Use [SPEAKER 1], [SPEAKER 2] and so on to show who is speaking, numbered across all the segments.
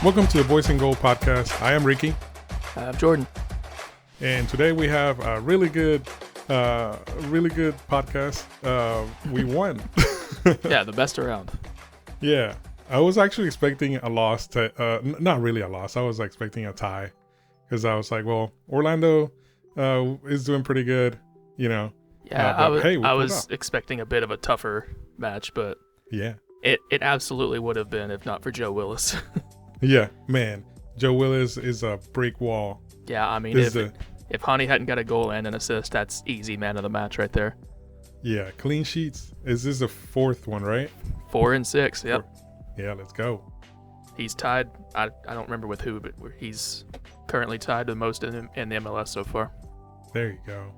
[SPEAKER 1] Welcome to the Boys and Goal podcast. I am Ricky.
[SPEAKER 2] I'm Jordan.
[SPEAKER 1] And today we have a really good podcast. We won.
[SPEAKER 2] Yeah, the best around.
[SPEAKER 1] Yeah. I was actually expecting a loss. Not really a loss. I was expecting a tie. Because I was like, well, Orlando is doing pretty good, you know.
[SPEAKER 2] Yeah, I was expecting a bit of a tougher match, but
[SPEAKER 1] yeah,
[SPEAKER 2] it absolutely would have been if not for Joe Willis.
[SPEAKER 1] Yeah, man. Joe Willis is a brick wall.
[SPEAKER 2] Yeah, I mean, if Hani hadn't got a goal and an assist, that's easy man of the match right there.
[SPEAKER 1] Yeah, clean sheets. Is this the fourth one, right?
[SPEAKER 2] 4 and 6, yep.
[SPEAKER 1] Yeah, let's go.
[SPEAKER 2] He's tied, I don't remember with who, but he's currently tied the most in the MLS so far.
[SPEAKER 1] There you go.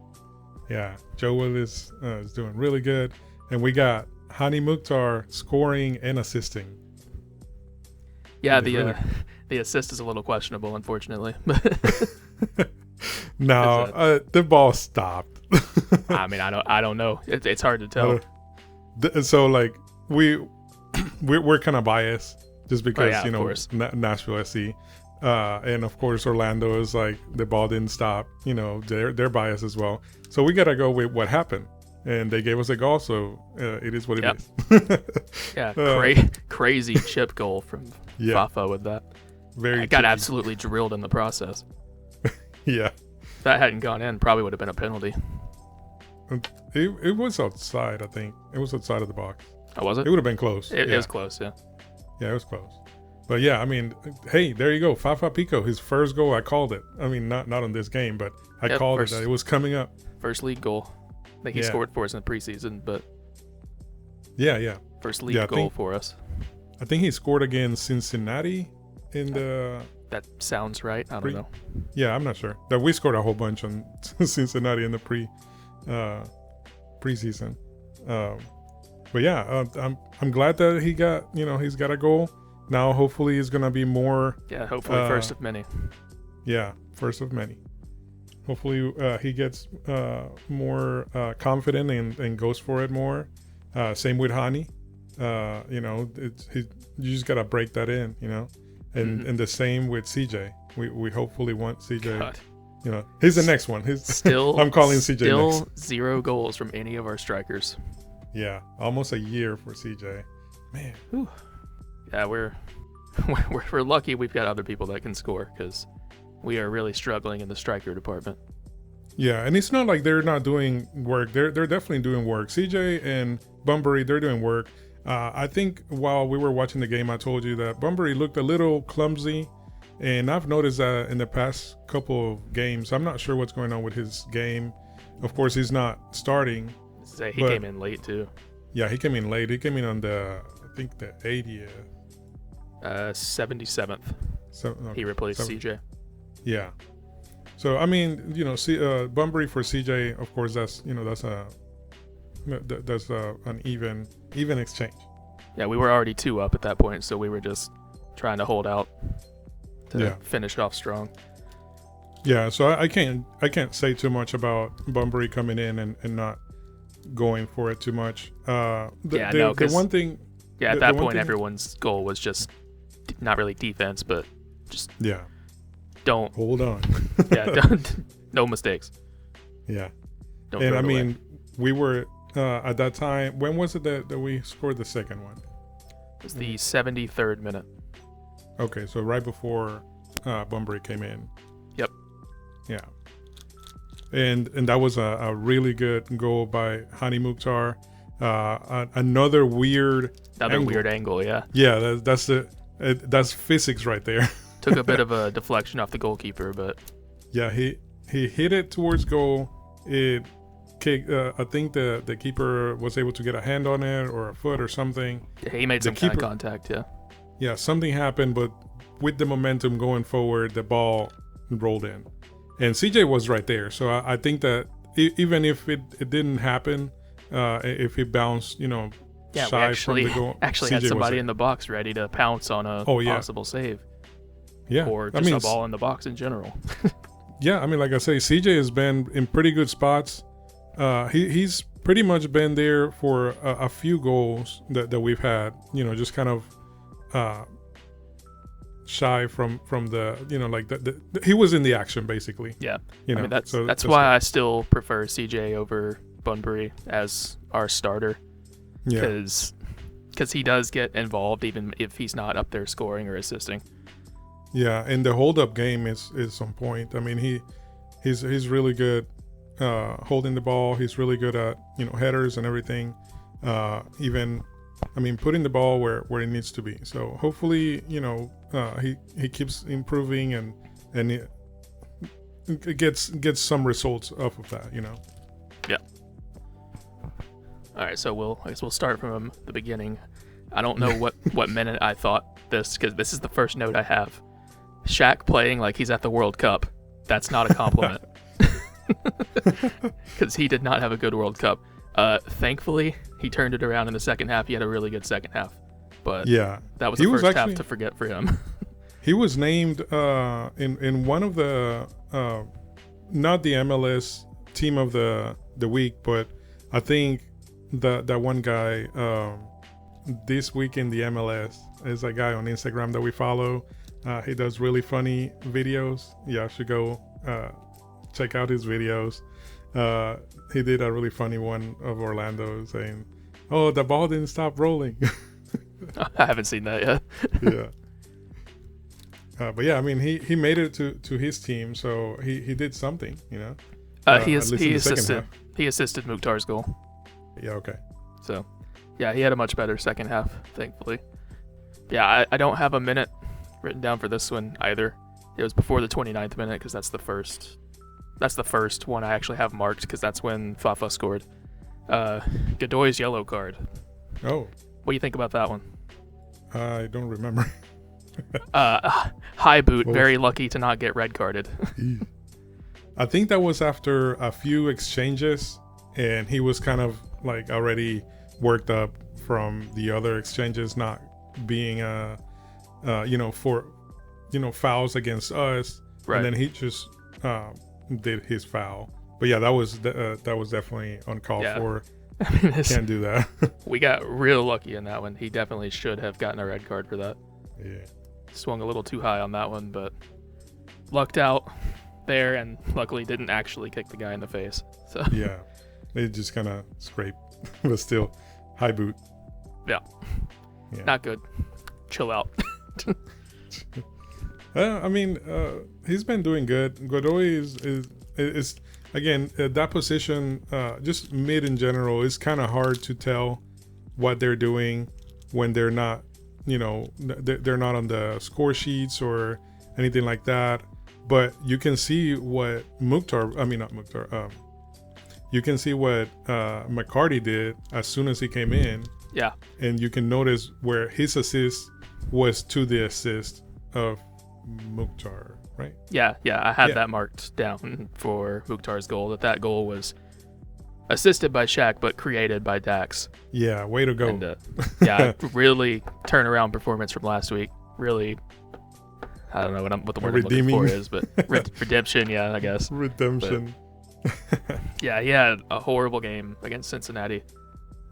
[SPEAKER 1] Yeah, Joe Willis is doing really good. And we got Hani Mukhtar scoring and assisting.
[SPEAKER 2] Yeah, the assist is a little questionable, unfortunately.
[SPEAKER 1] No, the ball stopped.
[SPEAKER 2] I mean, I don't know. It's hard to tell.
[SPEAKER 1] So like we're kind of biased just because Nashville SC, and of course Orlando is like the ball didn't stop. You know, they're biased as well. So we gotta go with what happened. And they gave us a goal, so it is what it is.
[SPEAKER 2] Yeah, crazy chip goal from Fafa with that.
[SPEAKER 1] Very.
[SPEAKER 2] Got absolutely drilled in the process.
[SPEAKER 1] Yeah.
[SPEAKER 2] If that hadn't gone in, probably would have been a penalty.
[SPEAKER 1] It was outside, I think. It was outside of the box.
[SPEAKER 2] Oh, was it?
[SPEAKER 1] It would have been close.
[SPEAKER 2] It was close, yeah.
[SPEAKER 1] Yeah, it was close. But yeah, I mean, hey, there you go. Fafa Pico, his first goal, I called it. I mean, not on this game, but I called it that it was coming up.
[SPEAKER 2] First league goal. I think he scored for us in the preseason, but
[SPEAKER 1] yeah,
[SPEAKER 2] first league goal for us.
[SPEAKER 1] I think he scored against Cincinnati in the.
[SPEAKER 2] That sounds right. I don't know.
[SPEAKER 1] Yeah, I'm not sure. That we scored a whole bunch on Cincinnati in the preseason. But yeah, I'm glad that he's got a goal. Now hopefully it's gonna be more.
[SPEAKER 2] Yeah, hopefully first of many.
[SPEAKER 1] Yeah, first of many. Hopefully he gets more confident and goes for it more. Same with Hani. You just gotta break that in, you know. And the same with CJ. We hopefully want CJ.
[SPEAKER 2] God.
[SPEAKER 1] You know, he's the next one. I'm calling CJ
[SPEAKER 2] still
[SPEAKER 1] next. 0
[SPEAKER 2] goals from any of our strikers.
[SPEAKER 1] Yeah, almost a year for CJ. Man.
[SPEAKER 2] Whew. Yeah, we're lucky we've got other people that can score because we are really struggling in the striker department.
[SPEAKER 1] Yeah, and it's not like they're not doing work. They're definitely doing work. CJ and Bunbury, they're doing work. I think while we were watching the game, I told you that Bunbury looked a little clumsy, and I've noticed that in the past couple of games. I'm not sure what's going on with his game. Of course, he's not starting.
[SPEAKER 2] He came in late too.
[SPEAKER 1] Yeah, he came in late. He came in on the 80th.
[SPEAKER 2] 77th. He replaced CJ.
[SPEAKER 1] Yeah. So I mean, Bunbury for CJ, of course, that's an even exchange.
[SPEAKER 2] Yeah, we were already 2 up at that point, so we were just trying to hold out to finish off strong.
[SPEAKER 1] Yeah, so I can't say too much about Bunbury coming in and not going for it too much. The one thing.
[SPEAKER 2] Yeah, at that point, everyone's goal was just not really defense, but just don't
[SPEAKER 1] hold on.
[SPEAKER 2] No mistakes.
[SPEAKER 1] Yeah,
[SPEAKER 2] don't
[SPEAKER 1] I mean, we were at that time. When was it that we scored the second one?
[SPEAKER 2] It was the 73rd minute.
[SPEAKER 1] Okay, so right before Bunbury came in.
[SPEAKER 2] Yep.
[SPEAKER 1] Yeah. And that was a really good goal by Hani Mukhtar. Another weird
[SPEAKER 2] angle, yeah.
[SPEAKER 1] Yeah, that's physics right there.
[SPEAKER 2] Took a bit of a deflection off the goalkeeper, but
[SPEAKER 1] yeah, he hit it towards goal. It kicked. I think the keeper was able to get a hand on it or a foot or something.
[SPEAKER 2] Yeah, he made some kind of contact.
[SPEAKER 1] Yeah, something happened, but with the momentum going forward, the ball rolled in, and CJ was right there. So I think that even if it didn't happen, if he bounced, shy from the goal,
[SPEAKER 2] actually had somebody in the box ready to pounce on a possible save.
[SPEAKER 1] Yeah,
[SPEAKER 2] or just a ball in the box in general.
[SPEAKER 1] Yeah, I mean, like I say, CJ has been in pretty good spots. He's pretty much been there for a few goals that we've had. Just kind of shy from the like he was in the action basically.
[SPEAKER 2] Yeah,
[SPEAKER 1] I
[SPEAKER 2] mean that's why good. I still prefer CJ over Bunbury as our starter.
[SPEAKER 1] Yeah,
[SPEAKER 2] because he does get involved even if he's not up there scoring or assisting.
[SPEAKER 1] Yeah, and the hold up game is on point. I mean he's really good holding the ball. He's really good at headers and everything. Even putting the ball where it needs to be. So hopefully he keeps improving and it gets some results off of that.
[SPEAKER 2] Yeah. All right, so I guess we'll start from the beginning. I don't know what minute I thought this, because this is the first note I have. Shaq playing like he's at the World Cup. That's not a compliment. Because he did not have a good World Cup. Thankfully, he turned it around in the second half. He had a really good second half. But
[SPEAKER 1] yeah,
[SPEAKER 2] that was the first half to forget for him.
[SPEAKER 1] He was named in one of the not the MLS team of the week, but I think that one guy this week in the MLS is a guy on Instagram that we follow. He does really funny videos. Yeah, I should go check out his videos. He did a really funny one of Orlando saying, "Oh, the ball didn't stop rolling."
[SPEAKER 2] I haven't seen that yet.
[SPEAKER 1] Yeah. But yeah, he made it to his team, so he did something,
[SPEAKER 2] He assisted Mukhtar's goal.
[SPEAKER 1] Yeah, okay.
[SPEAKER 2] So, yeah, he had a much better second half, thankfully. Yeah, I don't have a minute written down for this one either. It was before the 29th minute, because that's the first one I actually have marked, because that's when Fafa scored. Godoy's yellow card.
[SPEAKER 1] Oh.
[SPEAKER 2] What do you think about that one?
[SPEAKER 1] I don't remember.
[SPEAKER 2] High boot, very lucky to not get red carded.
[SPEAKER 1] I think that was after a few exchanges, and he was kind of like already worked up from the other exchanges not being for fouls against us, right. And then he just did his foul. But yeah, that was definitely uncalled for. Can't do that.
[SPEAKER 2] We got real lucky in that one. He definitely should have gotten a red card for that.
[SPEAKER 1] Yeah.
[SPEAKER 2] Swung a little too high on that one, but lucked out there, and luckily didn't actually kick the guy in the face. So
[SPEAKER 1] yeah, they just kind of scraped, but still, high boot.
[SPEAKER 2] Yeah. Not good. Chill out.
[SPEAKER 1] He's been doing good. Godoy is again that position. Just mid in general is kind of hard to tell what they're doing when they're not. They're not on the score sheets or anything like that. But you can see what you can see what McCarty did as soon as he came in.
[SPEAKER 2] Yeah.
[SPEAKER 1] And you can notice where his assist was to the assist of Mukhtar, right?
[SPEAKER 2] Yeah. I had that marked down for Mukhtar's goal. That goal was assisted by Shaq, but created by Dax.
[SPEAKER 1] Yeah, way to go.
[SPEAKER 2] And, really turnaround performance from last week. Really, I don't know what the word I'm looking for is, but redemption, yeah, I guess.
[SPEAKER 1] Redemption.
[SPEAKER 2] But, yeah, he had a horrible game against Cincinnati,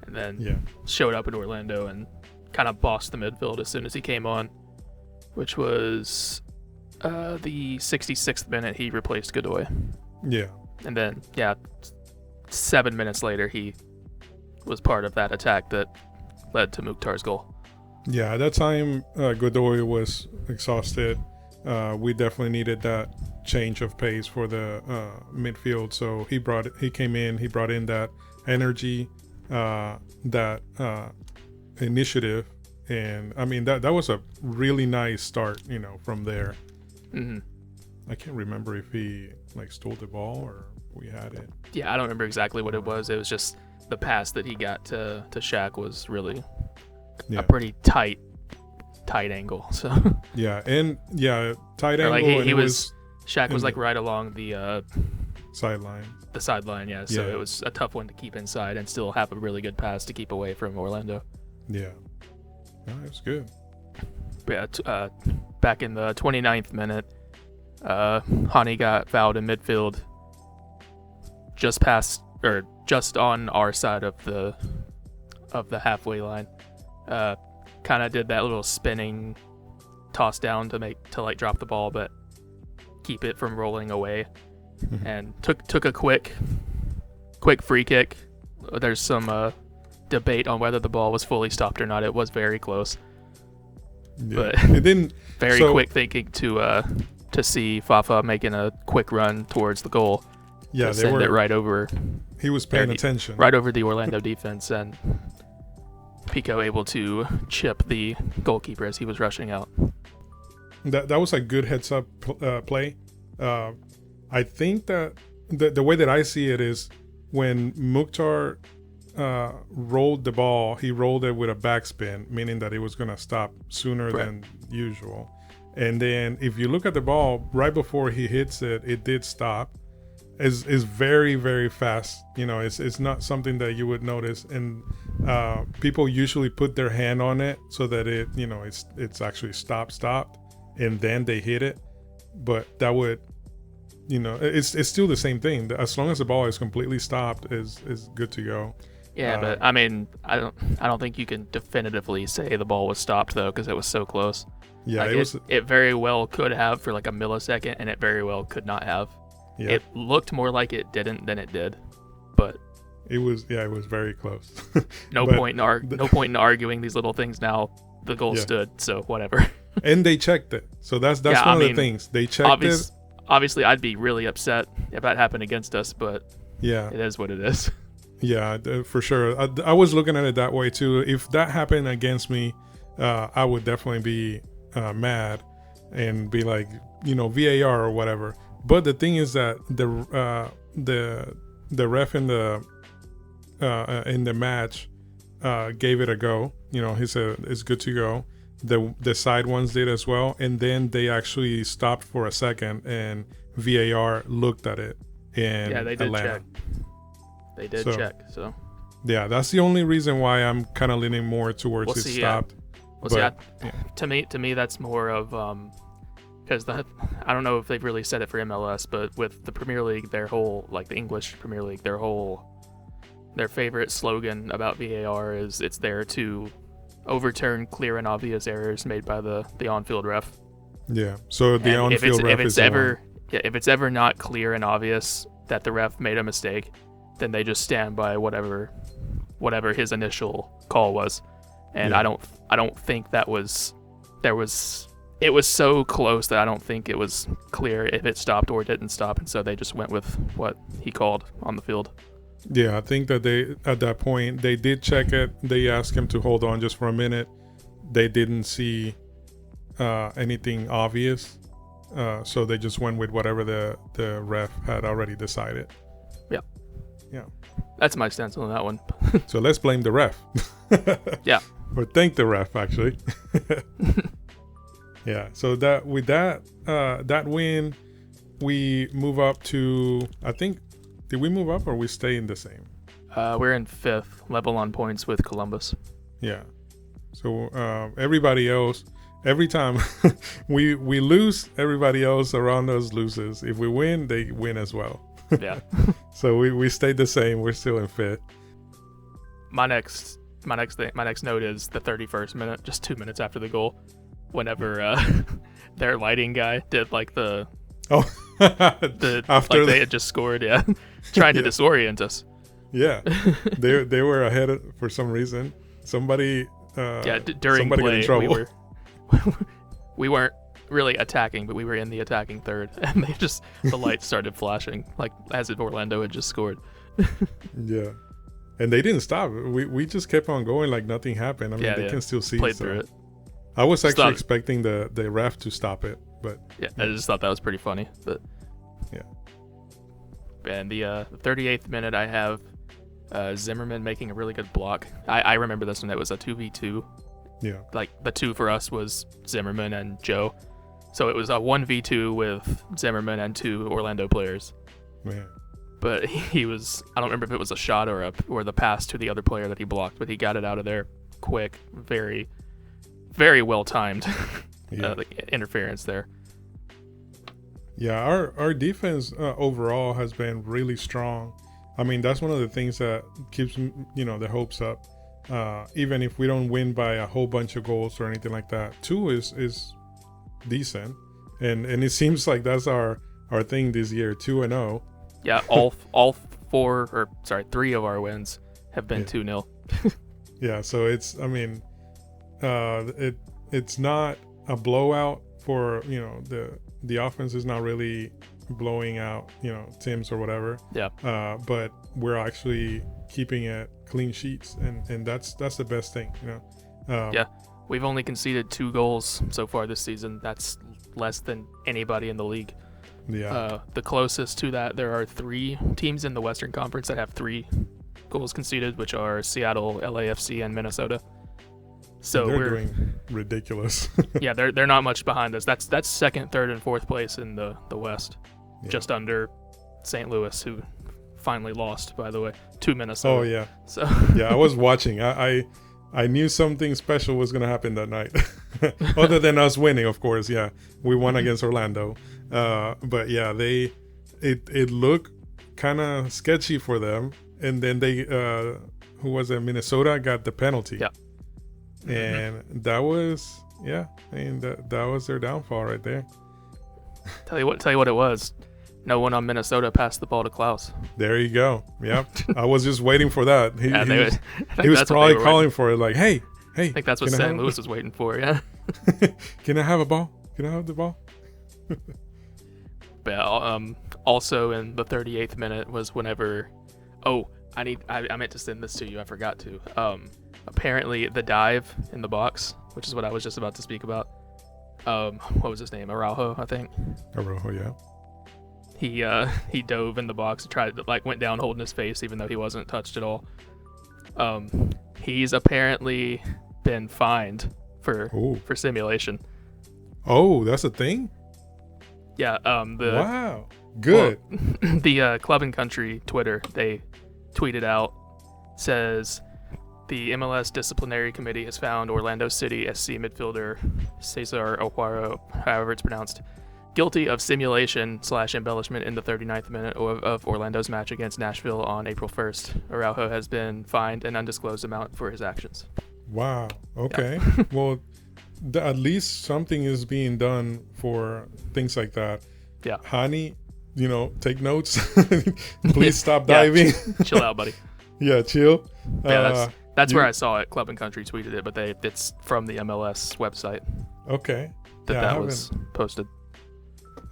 [SPEAKER 2] and then showed up in Orlando and kind of bossed the midfield as soon as he came on, which was the 66th minute he replaced Godoy. Yeah. And then, 7 minutes later, he was part of that attack that led to Mukhtar's goal.
[SPEAKER 1] Yeah, at that time, Godoy was exhausted. We definitely needed that change of pace for the midfield. So he came in, he brought in that energy, that initiative. And that was a really nice start, from there. Mm-hmm. I can't remember if he stole the ball or we had it.
[SPEAKER 2] Yeah, I don't remember exactly what it was. It was just the pass that he got to Shaq was really a pretty tight angle. So
[SPEAKER 1] tight angle.
[SPEAKER 2] Shaq was right along the
[SPEAKER 1] sideline.
[SPEAKER 2] The sideline, yeah. So it was a tough one to keep inside and still have a really good pass to keep away from Orlando.
[SPEAKER 1] Yeah, it was good.
[SPEAKER 2] Yeah, back in the 29th minute, Hani got fouled in midfield. Just on our side of the halfway line. Kind of did that little spinning toss down to like drop the ball, but keep it from rolling away. And took a quick free kick. There's some debate on whether the ball was fully stopped or not. It was very close.
[SPEAKER 1] Yeah.
[SPEAKER 2] But
[SPEAKER 1] it didn't.
[SPEAKER 2] Very quick thinking to see Fafa making a quick run towards the goal.
[SPEAKER 1] Yeah,
[SPEAKER 2] send it right over.
[SPEAKER 1] He was paying attention.
[SPEAKER 2] Right over the Orlando defense, and Pico able to chip the goalkeeper as he was rushing out.
[SPEAKER 1] That was a good heads up play. I think that the way that I see it is when Mukhtar rolled the ball, he rolled it with a backspin, meaning that it was going to stop sooner than usual. And then if you look at the ball, right before he hits it, it did stop. Is very, very fast. It's not something that you would notice. And people usually put their hand on it so that it's actually stopped, and then they hit it. But that would, it's still the same thing. As long as the ball is completely stopped, is good to go.
[SPEAKER 2] Yeah, but I mean, I don't think you can definitively say the ball was stopped though, because it was so close.
[SPEAKER 1] Yeah,
[SPEAKER 2] like it very well could have for like a millisecond, and it very well could not have. Yeah. It looked more like it didn't than it did, but
[SPEAKER 1] it was very close.
[SPEAKER 2] No point in arguing these little things now. The goal stood, so whatever.
[SPEAKER 1] And they checked it, so that's one of the things they checked it.
[SPEAKER 2] Obviously, I'd be really upset if that happened against us, but
[SPEAKER 1] yeah,
[SPEAKER 2] it is what it is.
[SPEAKER 1] Yeah, for sure. I was looking at it that way too. If that happened against me, I would definitely be mad and be like, VAR or whatever. But the thing is that the ref in the match gave it a go. He said it's good to go. The side ones did as well, and then they actually stopped for a second, and VAR looked at it. And
[SPEAKER 2] yeah, they did
[SPEAKER 1] Atlanta.
[SPEAKER 2] check. They did check. So yeah,
[SPEAKER 1] that's the only reason why I'm kind of leaning more towards it stopped.
[SPEAKER 2] To me, that's more of because I don't know if they've really said it for MLS, but with the Premier League, their whole, like the English Premier League, their favorite slogan about VAR is it's there to overturn clear and obvious errors made by the on-field ref.
[SPEAKER 1] Yeah. So the on-field ref is
[SPEAKER 2] if it's ever not clear and obvious that the ref made a mistake, then they just stand by whatever his initial call was. And I don't think it was so close that I don't think it was clear if it stopped or didn't stop, and so they just went with what he called on the field.
[SPEAKER 1] Yeah, I think that at that point they did check it. They asked him to hold on just for a minute. They didn't see anything obvious, so they just went with whatever the ref had already decided. Yeah,
[SPEAKER 2] that's my stance on that one.
[SPEAKER 1] So let's blame the ref.
[SPEAKER 2] Yeah,
[SPEAKER 1] or thank the ref actually. Yeah, so that with that win, we move up to, I think, did we move up or we stay in the same?
[SPEAKER 2] We're in 5th, level on points with Columbus.
[SPEAKER 1] Yeah. So everybody else, every time we lose, everybody else around us loses. If we win, they win as well.
[SPEAKER 2] Yeah.
[SPEAKER 1] So we stayed the same. We're still in 5th.
[SPEAKER 2] My next note is the 31st minute, just 2 minutes after the goal. Whenever their lighting guy did like after they had just scored, trying to disorient us.
[SPEAKER 1] Yeah, they were ahead for some reason. Somebody
[SPEAKER 2] during play we weren't really attacking, but we were in the attacking third, and the lights started flashing like as if Orlando had just scored.
[SPEAKER 1] Yeah, and they didn't stop. We just kept on going like nothing happened. I mean, they can still see.
[SPEAKER 2] Played through it.
[SPEAKER 1] I was actually expecting the ref to stop it, but
[SPEAKER 2] I just thought that was pretty funny. But
[SPEAKER 1] yeah.
[SPEAKER 2] And the 38th minute, I have Zimmerman making a really good block. I remember this one. It was a 2v2.
[SPEAKER 1] Yeah. Like
[SPEAKER 2] the 2 for us was Zimmerman and Joe, so it was a 1v2 with Zimmerman and 2 Orlando players.
[SPEAKER 1] Man.
[SPEAKER 2] But he was, I don't remember if it was a shot or the pass to the other player that he blocked, but he got it out of there quick, very, very well timed. Interference there.
[SPEAKER 1] Yeah, our defense overall has been really strong. I mean, that's one of the things that keeps the hopes up. Even if we don't win by a whole bunch of goals or anything like that, 2 is decent, and it seems like that's our thing this year, 2-0.
[SPEAKER 2] Yeah, three of our wins have been 2-0.
[SPEAKER 1] Yeah, so it's, I mean, it's not a blowout for, the offense is not really blowing out, teams or whatever.
[SPEAKER 2] Yeah.
[SPEAKER 1] But we're actually keeping it clean sheets, and that's the best thing,
[SPEAKER 2] Yeah, we've only conceded 2 goals so far this season. That's less than anybody in the league.
[SPEAKER 1] Yeah.
[SPEAKER 2] The closest to that, there are 3 teams in the Western Conference that have 3 goals conceded, which are Seattle, LAFC, and Minnesota. So
[SPEAKER 1] they're doing ridiculous.
[SPEAKER 2] Yeah, they're not much behind us. That's second, third, and fourth place in the West, just under St. Louis, who finally lost, by the way, to Minnesota.
[SPEAKER 1] Oh yeah.
[SPEAKER 2] So
[SPEAKER 1] yeah, I was watching. I knew something special was gonna happen that night. Other than us winning, of course. Yeah, we won against Orlando. But yeah, it looked kind of sketchy for them, and then they who was it? Minnesota got the penalty.
[SPEAKER 2] Yeah.
[SPEAKER 1] And that was that was their downfall right there.
[SPEAKER 2] Tell you what it was. No one on Minnesota passed the ball to Klaus.
[SPEAKER 1] There you go. Yep. I was just waiting for that. He was
[SPEAKER 2] that's
[SPEAKER 1] probably calling for it, like, hey.
[SPEAKER 2] I think that's what St. Louis was waiting for. Yeah.
[SPEAKER 1] Can I have a ball? Can I have the ball?
[SPEAKER 2] But also in the 38th minute was whenever. Oh, I meant to send this to you. I forgot to. Apparently the dive in the box, which is what I was just about to speak about. What was his name? Araujo, I think.
[SPEAKER 1] Araujo, yeah.
[SPEAKER 2] He dove in the box and tried to, went down holding his face even though he wasn't touched at all. He's apparently been fined for simulation.
[SPEAKER 1] Oh, that's a thing?
[SPEAKER 2] Yeah.
[SPEAKER 1] Wow. Good.
[SPEAKER 2] Well, the Club and Country Twitter, they tweeted out, says the MLS disciplinary committee has found Orlando City SC midfielder Cesar Ojuaro, however it's pronounced, guilty of simulation/embellishment in the 39th minute of Orlando's match against Nashville on April 1st. Araujo has been fined an undisclosed amount for his actions.
[SPEAKER 1] Wow. Okay. Yeah. Well, at least something is being done for things like that.
[SPEAKER 2] Yeah.
[SPEAKER 1] Hani, take notes. Please stop diving.
[SPEAKER 2] Chill out, buddy.
[SPEAKER 1] Yeah, chill.
[SPEAKER 2] Yeah, that's where I saw it. Club and Country tweeted it, but it's from the MLS website.
[SPEAKER 1] Okay.
[SPEAKER 2] That was posted.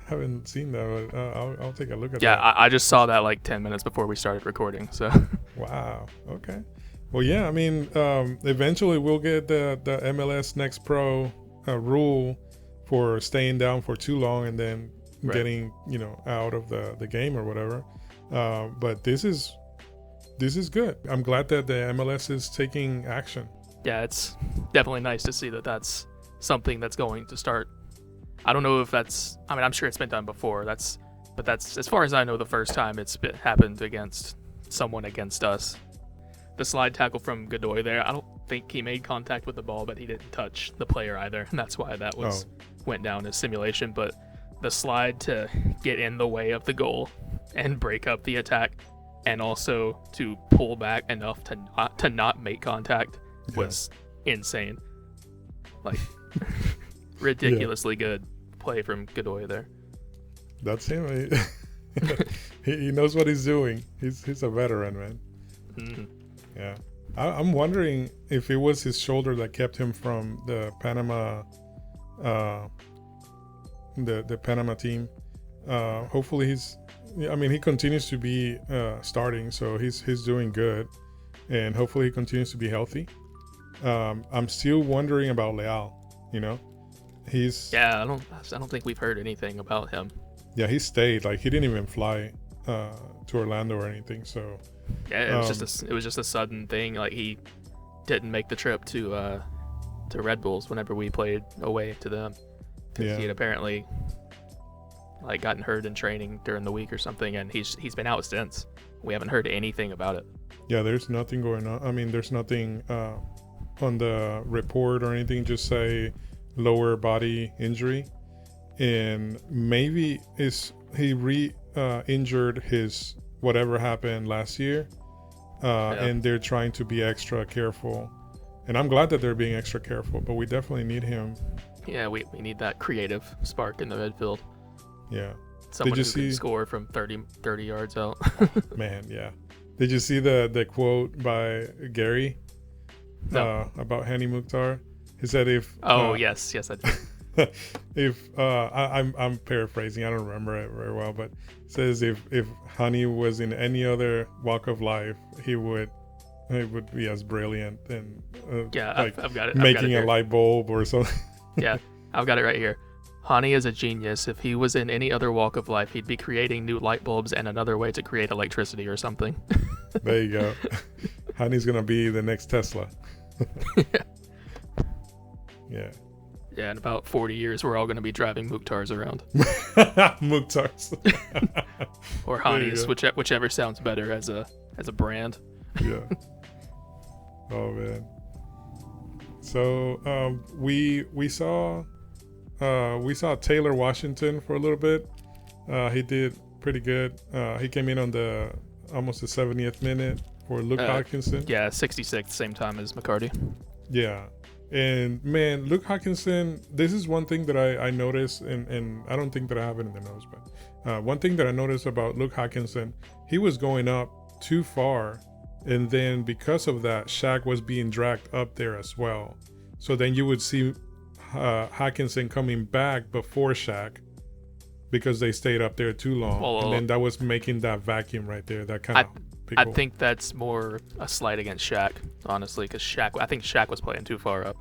[SPEAKER 1] Haven't seen that, but I'll take a look at that.
[SPEAKER 2] Yeah, I just saw that 10 minutes before we started recording. So.
[SPEAKER 1] Wow. Okay. Well, yeah. I mean, eventually we'll get the MLS Next Pro rule for staying down for too long and then getting out of the game or whatever. But this is good. I'm glad that the MLS is taking action.
[SPEAKER 2] Yeah, it's definitely nice to see that that's something that's going to start. I don't know if that's. I mean, I'm sure it's been done before. That's as far as I know, the first time it's happened against someone against us. The slide tackle from Godoy there. I don't think he made contact with the ball, but he didn't touch the player either, and that's why that went down as simulation. But the slide to get in the way of the goal and break up the attack, and also to pull back enough to not make contact was insane. Ridiculously good play from Godoy there.
[SPEAKER 1] That's him. He knows what he's doing. He's a veteran, man.
[SPEAKER 2] Mm-hmm.
[SPEAKER 1] Yeah. I'm wondering if it was his shoulder that kept him from the Panama the Panama team. Hopefully he continues to be starting, so he's doing good, and hopefully he continues to be healthy. I'm still wondering about Leal.
[SPEAKER 2] I don't think we've heard anything about him.
[SPEAKER 1] Yeah, he stayed. He didn't even fly to Orlando or anything. So
[SPEAKER 2] yeah, it was just a sudden thing. He didn't make the trip to Red Bulls whenever we played away to them. He had apparently gotten hurt in training during the week or something, and he's been out since. We haven't heard anything about it.
[SPEAKER 1] Yeah, there's nothing going on. I mean, there's nothing on the report or anything. Just say lower body injury, and maybe he injured his whatever happened last year, and they're trying to be extra careful. And I'm glad that they're being extra careful, but we definitely need him
[SPEAKER 2] Yeah, we need that creative spark in the midfield.
[SPEAKER 1] Yeah.
[SPEAKER 2] Someone who can score from 30 yards out.
[SPEAKER 1] Man, yeah. Did you see the quote by Gary about Hani Mukhtar? He said if...
[SPEAKER 2] yes, I did.
[SPEAKER 1] If I'm paraphrasing, I don't remember it very well, but it says if Hani was in any other walk of life, it would be as brilliant and
[SPEAKER 2] I've got it.
[SPEAKER 1] Making a light bulb or something.
[SPEAKER 2] Yeah, I've got it right here. Hani is a genius. If he was in any other walk of life, he'd be creating new light bulbs and another way to create electricity or something.
[SPEAKER 1] There you go. Hani's gonna be the next Tesla. Yeah.
[SPEAKER 2] Yeah, in about 40 years, we're all going to be driving Mukhtars around.
[SPEAKER 1] Mukhtars.
[SPEAKER 2] Or Hanis, whichever sounds better as a brand.
[SPEAKER 1] Yeah. Oh man. So we saw Taylor Washington for a little bit. He did pretty good. He came in on almost the 70th minute for Luke Hawkinson.
[SPEAKER 2] Yeah, 66th, same time as McCarty.
[SPEAKER 1] Yeah. And man, Luke Hawkinson, this is one thing that I noticed, and I don't think that I have it in the notes, but one thing that I noticed about Luke Hawkinson, he was going up too far, and then because of that, Shaq was being dragged up there as well. So then you would see Hawkinson coming back before Shaq because they stayed up there too long, and then that was making that vacuum right there. That kind of.
[SPEAKER 2] I think that's more a slight against Shaq, honestly, because I think Shaq was playing too far up.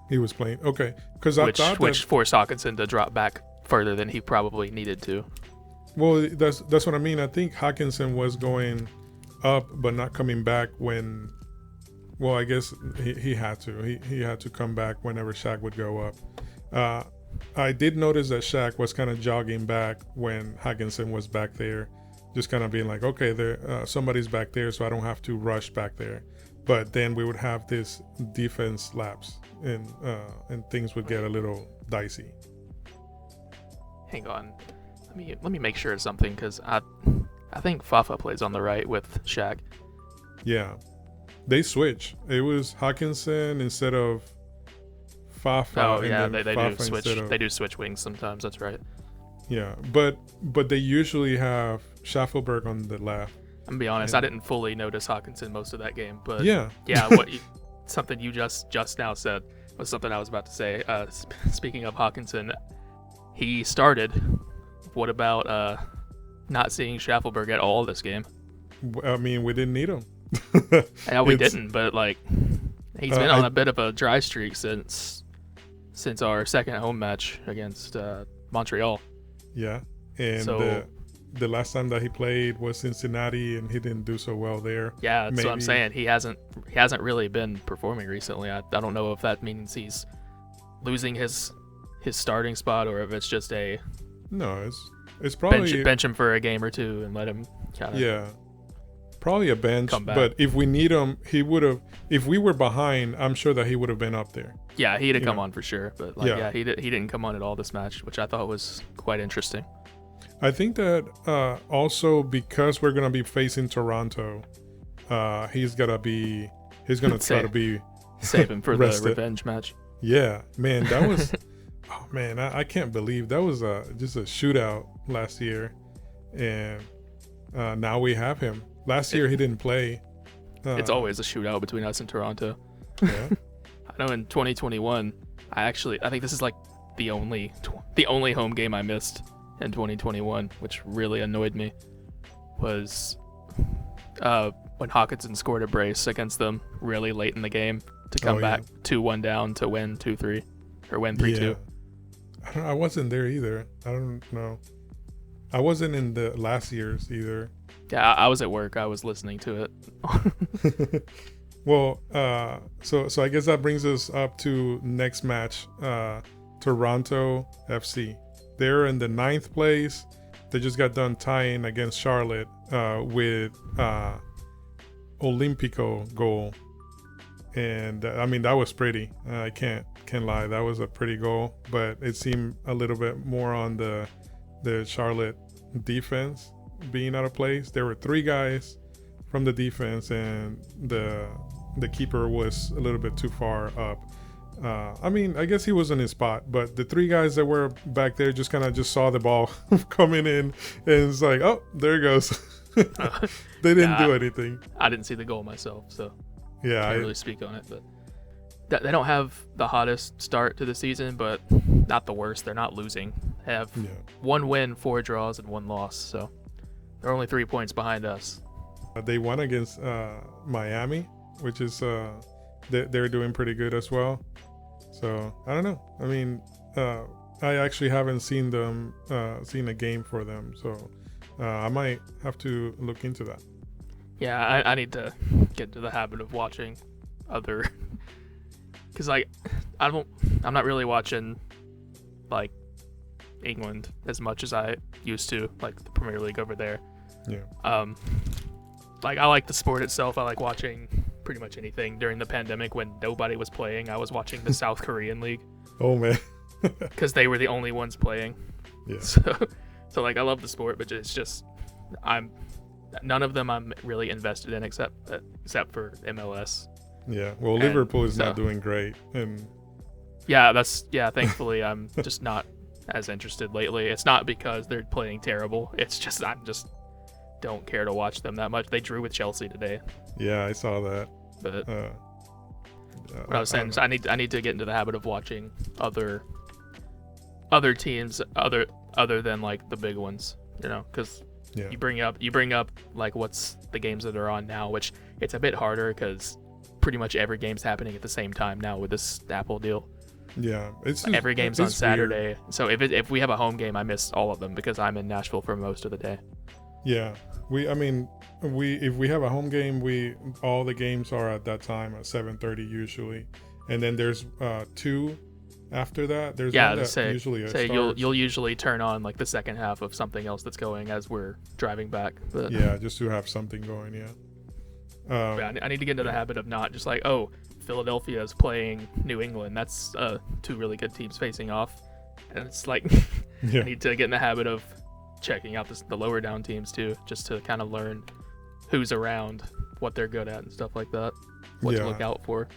[SPEAKER 1] He was playing, okay, because
[SPEAKER 2] which forced Hawkinson to drop back further than he probably needed to.
[SPEAKER 1] Well, that's what I mean. I think Hawkinson was going up, but not coming back when. Well, I guess he had to. He had to come back whenever Shaq would go up. I did notice that Shaq was kind of jogging back when Hawkinson was back there. Just kind of being like, okay, there, somebody's back there, so I don't have to rush back there. But then we would have this defense lapse, and things would get a little dicey.
[SPEAKER 2] Hang on, let me make sure of something, because I think Fafa plays on the right with Shaq.
[SPEAKER 1] Yeah, they switch. It was Hawkinson instead of Fafa.
[SPEAKER 2] Oh yeah, they do switch. They do switch wings sometimes. That's right.
[SPEAKER 1] Yeah, but they usually have Schaffelberg on the left.
[SPEAKER 2] I'm gonna be honest, I didn't fully notice Hawkinson most of that game, but
[SPEAKER 1] yeah,
[SPEAKER 2] something you just now said was something I was about to say. Speaking of Hawkinson, he started. What about not seeing Schaffelberg at all this game?
[SPEAKER 1] I mean, we didn't need him.
[SPEAKER 2] Yeah, we didn't, but he's been on a bit of a dry streak since our second home match against Montreal.
[SPEAKER 1] Yeah, and so, the last time that he played was Cincinnati, and he didn't do so well there.
[SPEAKER 2] Yeah, that's what I'm saying. He hasn't really been performing recently. I don't know if that means he's losing his starting spot, or if it's just
[SPEAKER 1] no, it's probably
[SPEAKER 2] bench him for a game or two and let him kind of
[SPEAKER 1] probably a bench. But if we need him, he would have. If we were behind, I'm sure that he would have been up there.
[SPEAKER 2] Yeah, he'd have come on for sure. But he didn't come on at all this match, which I thought was quite interesting.
[SPEAKER 1] I think that also because we're gonna be facing Toronto, he's gonna try to be
[SPEAKER 2] save him for the revenge match.
[SPEAKER 1] Yeah, man, that was. Oh man, I can't believe that was just a shootout last year, and now we have him. Last year he didn't play.
[SPEAKER 2] It's always a shootout between us and Toronto.
[SPEAKER 1] Yeah.
[SPEAKER 2] I know in 2021, I think this is like the only home game I missed in 2021, which really annoyed me, was when Hawkinson scored a brace against them really late in the game to come back 2-1 down to win 2-3 or win 3-2.
[SPEAKER 1] I wasn't there either. I don't know. I wasn't in the last year's either.
[SPEAKER 2] Yeah, I was at work. I was listening to it.
[SPEAKER 1] Well, so I guess that brings us up to next match, Toronto FC. They're in the 9th place. They just got done tying against Charlotte with Olympico goal, and I mean that was pretty. I can't lie, that was a pretty goal, but it seemed a little bit more on the Charlotte defense being out of place. There were 3 guys from the defense, and the keeper was a little bit too far up. I mean, I guess he was in his spot, but the three guys that were back there just kind of just saw the ball coming in, and it's like, oh, there it goes. They didn't do anything.
[SPEAKER 2] I didn't see the goal myself, so
[SPEAKER 1] yeah,
[SPEAKER 2] I can't really speak on it. But they don't have the hottest start to the season, but not the worst. They're not losing. They have 1 win, 4 draws, and 1 loss, so they're only 3 points behind us.
[SPEAKER 1] They won against Miami, which is they're doing pretty good as well. So I don't know. I mean, I actually haven't seen a game for them, so I might have to look into that.
[SPEAKER 2] Yeah, I need to get into the habit of watching other, because like I'm not really watching like England as much as I used to, like the Premier League over there.
[SPEAKER 1] Yeah.
[SPEAKER 2] Like I like the sport itself. I like watching pretty much anything. During the pandemic when nobody was playing, I was watching the South Korean League.
[SPEAKER 1] Oh man.
[SPEAKER 2] Because they were the only ones playing.
[SPEAKER 1] Yeah.
[SPEAKER 2] So like I love the sport, but it's just none of them I'm really invested in except for MLS.
[SPEAKER 1] Yeah. Well, Liverpool is not doing great, and
[SPEAKER 2] thankfully I'm just not as interested lately. It's not because they're playing terrible. It's just I just don't care to watch them that much. They drew with Chelsea today.
[SPEAKER 1] Yeah, I saw that.
[SPEAKER 2] But what I was saying is I need to get into the habit of watching other teams other than like the big ones, you know, because you bring up like what's the games that are on now, which it's a bit harder because pretty much every game's happening at the same time now with this Apple deal.
[SPEAKER 1] Yeah, it's
[SPEAKER 2] just, every game's on Saturday.
[SPEAKER 1] Weird.
[SPEAKER 2] So if we have a home game, I miss all of them because I'm in Nashville for most of the day.
[SPEAKER 1] Yeah, if we have a home game, all the games are at that time at 7:30 usually, and then there's 2 after that. There's one that usually starts.
[SPEAKER 2] You'll usually turn on like the second half of something else that's going as we're driving back. But
[SPEAKER 1] yeah, just to have something going. Yeah.
[SPEAKER 2] I need to get into the habit of not just like, oh, Philadelphia is playing New England. That's 2 really good teams facing off, and it's like I need to get in the habit of checking out the lower down teams too, just to kind of learn who's around, what they're good at, and stuff like that. What to look out for.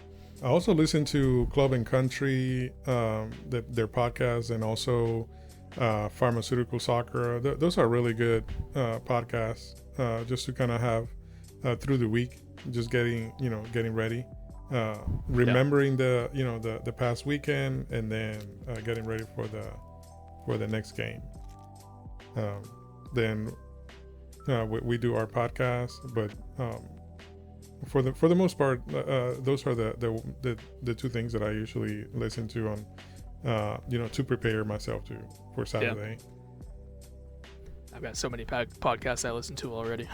[SPEAKER 1] I also listen to Club and Country, their podcast, and also Pharmaceutical Soccer. Those are really good podcasts, just to kind of have through the week, just getting ready, remembering the past weekend, and then getting ready for the next game. Then we do our podcast, but for the most part, those are the 2 things that I usually listen to on to prepare myself for Saturday.
[SPEAKER 2] I've got so many podcasts I listen to already.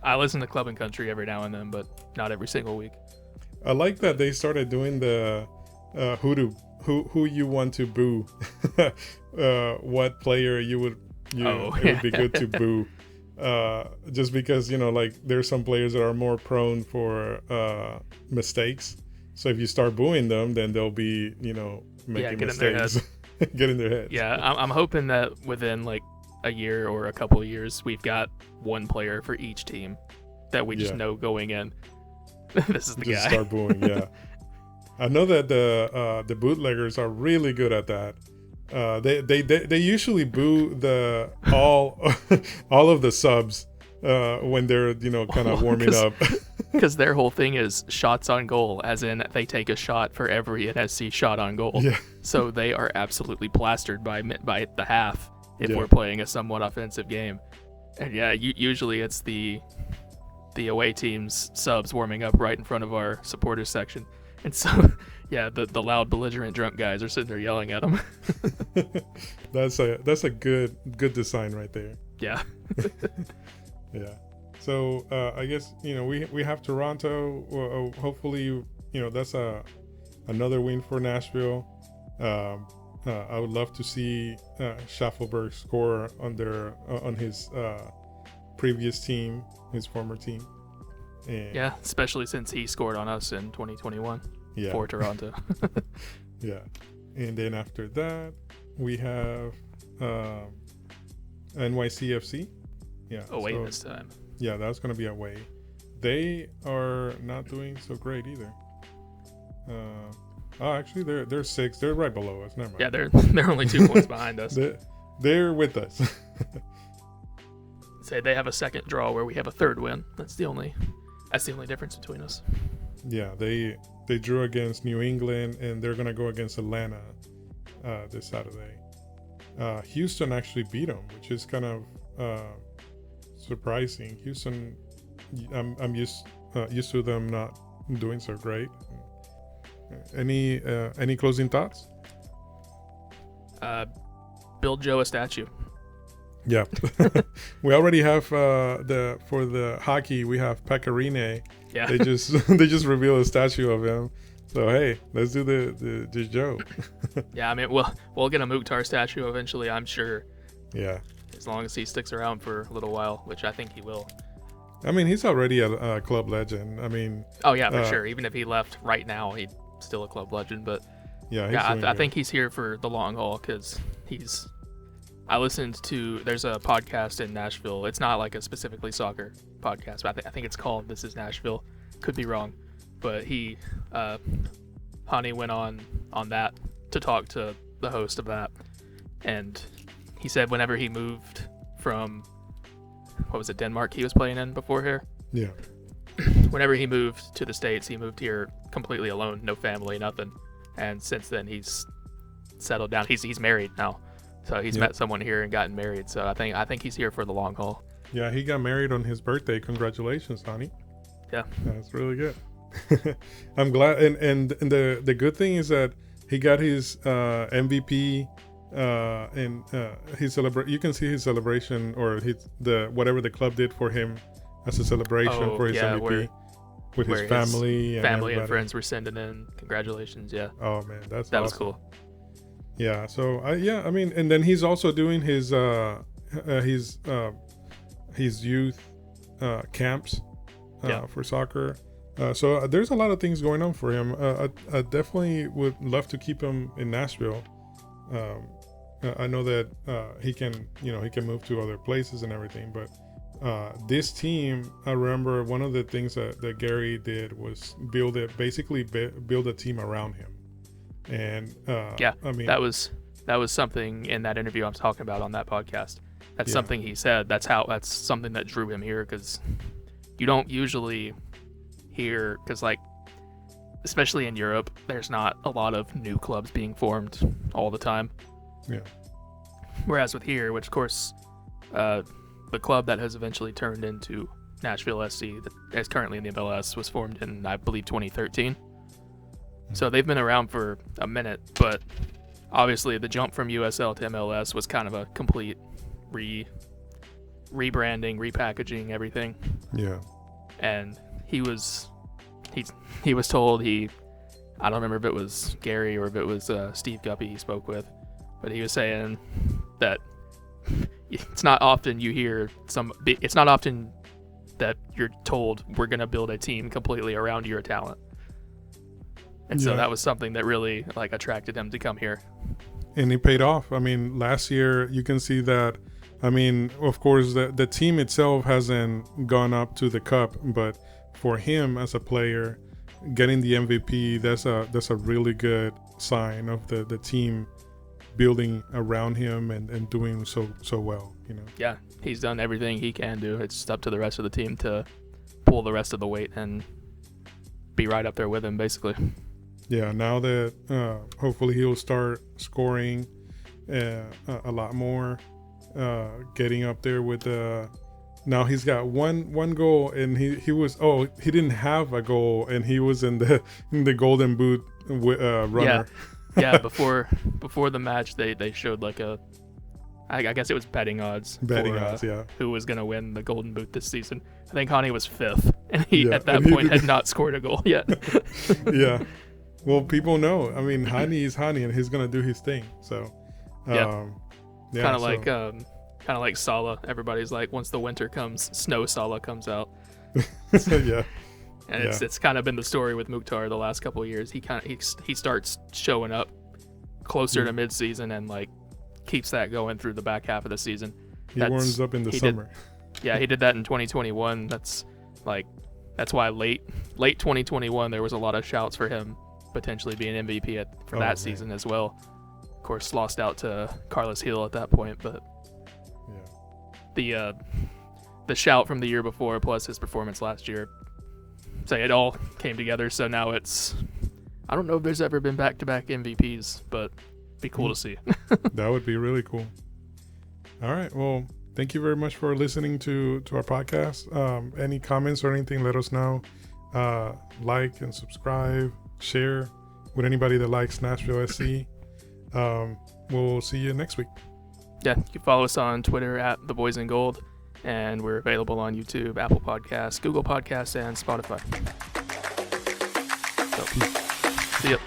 [SPEAKER 2] I listen to Club and Country every now and then, but not every single week.
[SPEAKER 1] I like that they started doing the who you want to boo, what player it would be good to boo, just because like there's some players that are more prone for mistakes. So if you start booing them, then they'll be making mistakes, get in their heads.
[SPEAKER 2] Yeah, I'm hoping that within like a year or a couple of years, we've got one player for each team that we just know going in. This is the guy.
[SPEAKER 1] Start booing, yeah. I know that the bootleggers are really good at that. They usually boo all of the subs when they're kind of warming up.
[SPEAKER 2] Because their whole thing is shots on goal, as in they take a shot for every NSC shot on goal.
[SPEAKER 1] Yeah.
[SPEAKER 2] So they are absolutely plastered by the half if we're playing a somewhat offensive game. And usually it's the away team's subs warming up right in front of our supporters section. And so, the loud, belligerent, drunk guys are sitting there yelling at them.
[SPEAKER 1] That's a good design right there.
[SPEAKER 2] Yeah.
[SPEAKER 1] Yeah. So I guess we have Toronto. Hopefully, that's another win for Nashville. I would love to see Schaffelberg score on his previous team, his former team. And
[SPEAKER 2] especially since he scored on us in 2021 for Toronto.
[SPEAKER 1] Yeah. And then after that, we have NYCFC. Yeah.
[SPEAKER 2] Away this time.
[SPEAKER 1] Yeah, that's going to be away. They are not doing so great either. Actually, they're 6. They're right below us. Never mind.
[SPEAKER 2] Yeah, they're only 2 points behind us.
[SPEAKER 1] They're with us.
[SPEAKER 2] Say they have a second draw where we have a third win. That's the only difference between us.
[SPEAKER 1] Yeah, they drew against New England, and they're gonna go against Atlanta this Saturday. Houston actually beat them, which is kind of surprising. Houston, I'm used to them not doing so great. Any closing thoughts?
[SPEAKER 2] Build Joe a statue.
[SPEAKER 1] Yeah. We already have for the hockey, we have Pecorine.
[SPEAKER 2] Yeah.
[SPEAKER 1] They just revealed a statue of him. So hey, let's do the Joe.
[SPEAKER 2] Yeah, I mean we'll get a Mukhtar statue eventually, I'm sure.
[SPEAKER 1] Yeah.
[SPEAKER 2] As long as he sticks around for a little while, which I think he will.
[SPEAKER 1] I mean, he's already a club legend. I mean.
[SPEAKER 2] Oh yeah, for sure. Even if he left right now, he's still a club legend. But yeah, I think he's here for the long haul because I listened to. There's a podcast in Nashville. It's not like a specifically soccer podcast, but I think it's called "This Is Nashville." Could be wrong, but Hani went on that to talk to the host of that, and he said whenever he moved from, what was it, Denmark he was playing in before here?
[SPEAKER 1] Yeah.
[SPEAKER 2] Whenever he moved to the States, he moved here completely alone, no family, nothing. And since then, he's settled down. He's married now, so he's met someone here and gotten married. So I think he's here for the long haul.
[SPEAKER 1] Yeah, he got married on his birthday. Congratulations, Hani.
[SPEAKER 2] Yeah,
[SPEAKER 1] that's really good. I'm glad. And the good thing is that he got his MVP. And his you can see his celebration, or whatever the club did for him as a celebration for his MVP with his family
[SPEAKER 2] and friends were sending in congratulations. Yeah.
[SPEAKER 1] Oh man, that
[SPEAKER 2] awesome. Was cool.
[SPEAKER 1] Yeah. So I mean, and then he's also doing his youth camps for soccer. So there's a lot of things going on for him. I definitely would love to keep him in Nashville. I know that he can move to other places and everything, but this team, I remember one of the things that Gary did was build a team around him, and I mean
[SPEAKER 2] that was something in that interview I'm talking about on that podcast. That's something he said. That's something that drew him here, because you don't usually hear, because like especially in Europe, there's not a lot of new clubs being formed all the time.
[SPEAKER 1] Yeah.
[SPEAKER 2] Whereas with here, which of course, the club that has eventually turned into Nashville SC, that is currently in the MLS, was formed in, I believe, 2013. So they've been around for a minute, but obviously the jump from USL to MLS was kind of a complete rebranding, repackaging, everything.
[SPEAKER 1] Yeah.
[SPEAKER 2] And he was told I don't remember if it was Gary or if it was Steve Guppy he spoke with, but he was saying that it's not often that you're told we're going to build a team completely around your talent. And so that was something that really attracted him to come here.
[SPEAKER 1] And it paid off. I mean, last year you can see that. I mean, of course, the team itself hasn't gone up to the cup, but for him as a player, getting the MVP, that's a really good sign of the team building around him and doing so well, you know.
[SPEAKER 2] Yeah, he's done everything he can do. It's just up to the rest of the team to pull the rest of the weight and be right up there with him, basically.
[SPEAKER 1] Yeah, now that hopefully he'll start scoring a lot more, getting up there with now he's got one goal, and he didn't have a goal, and he was in the Golden Boot runner.
[SPEAKER 2] Yeah, before the match they showed I guess it was betting odds, who was going to win the Golden Boot this season. I think Hani was 5th, and he at that point had not scored a goal yet.
[SPEAKER 1] Yeah. Well, people know. I mean, Hani is Hani, and he's going to do his thing. So, kind
[SPEAKER 2] of like Salah. Everybody's like, once the winter comes, Snow Salah comes out.
[SPEAKER 1] Yeah.
[SPEAKER 2] And it's kind of been the story with Mukhtar the last couple of years. He starts showing up closer to mid-season and keeps that going through the back half of the season.
[SPEAKER 1] He warms up in the summer.
[SPEAKER 2] He did that in 2021. That's why late 2021 there was a lot of shouts for him potentially be an MVP for that season as well. Of course, lost out to Carlos Hill at that point, but the shout from the year before plus his performance last year, so it all came together. So now it's, I don't know if there's ever been back-to-back MVPs, but it'd be cool to see.
[SPEAKER 1] That would be really cool. All right, well, thank you very much for listening to our podcast. Any comments or anything, let us know. Like and subscribe, share with anybody that likes Nashville SC. We'll see you next week.
[SPEAKER 2] Yeah, you can follow us on Twitter at The Boys in Gold, and we're available on YouTube, Apple Podcasts, Google Podcasts, and Spotify. So, see ya.